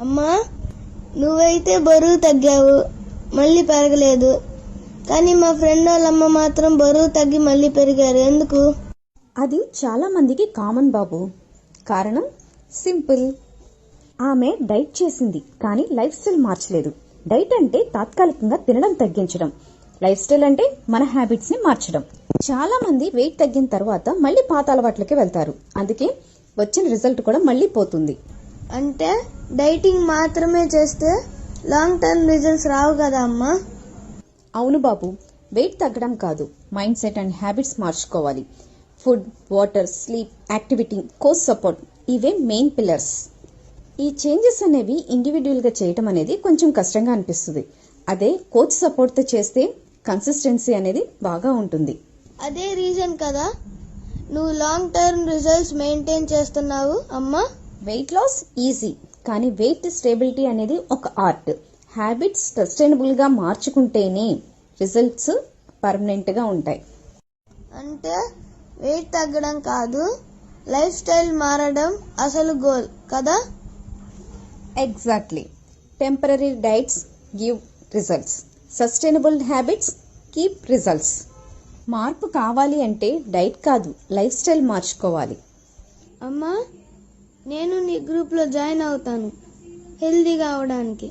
అమ్మా, నువ్వైతే బరువు తగ్గావు, మళ్ళీ పెరగలేదు. కానీ మా ఫ్రెండ్ వాళ్ళమ్మ మాత్రం బరువు తగ్గి మళ్ళీ పెరిగారు. ఎందుకు? అది చాలా మందికి కామన్ బాబు. కారణం సింపుల్. ఆమె డైట్ చేసింది, కానీ లైఫ్ స్టైల్ మార్చలేదు. డైట్ అంటే తాత్కాలికంగా తినడం తగ్గించడం, లైఫ్ స్టైల్ అంటే మన హ్యాబిట్స్ ని మార్చడం. చాలా మంది వెయిట్ తగ్గిన తర్వాత మళ్ళీ పాత అలవాట్లకి వెళ్తారు. అందుకే వచ్చిన రిజల్ట్ కూడా మళ్ళీ పోతుంది. అంటే డైటింగ్ మాత్రమే చేస్తే లాంగ్ టర్మ్ రిజల్ట్స్ రావు కదా అమ్మా? అవును బాబు, వెయిట్ తగ్గడం కాదు, మైండ్ సెట్ అండ్ హ్యాబిట్స్ మార్చుకోవాలి. Food, water, sleep, activity, coach support, ఇవే మెయిన్ పిల్లర్స్. ఈ చేంజెస్ అనేవి ఇండివిడ్యువల్ గా చేయటం అనేది కొంచెం కష్టంగా అనిపిస్తుంది. అదే కోచ్ సపోర్ట్ తో చేస్తే కన్సిస్టెన్సీ అనేది బాగా ఉంటుంది. అదే రీజన్ కదా నువ్వు లాంగ్ టర్మ్ రిజల్ట్స్ మెయింటైన్ చేస్తున్నావు అమ్మా. వెయిట్ లాస్ ఈజీ, కానీ వెయిట్ స్టేబిలిటీ అనేది ఒక ఆర్ట్. హ్యాబిట్స్ సస్టైనబుల్ గా మార్చుకుంటేనే రిజల్ట్స్ పర్మనెంట్ గా ఉంటాయి. అంటే వెయిట్ తగ్గడం కాదు, లైఫ్ స్టైల్ మారడం అసలు గోల్ కదా? Exactly. Temporary diets give results, sustainable habits keep results. మార్పు కావాలి అంటే డైట్ కాదు, లైఫ్ స్టైల్ మార్చుకోవాలి. అమ్మా, నేను నీ గ్రూప్లో జాయిన్ అవుతాను హెల్దీగా అవడానికి.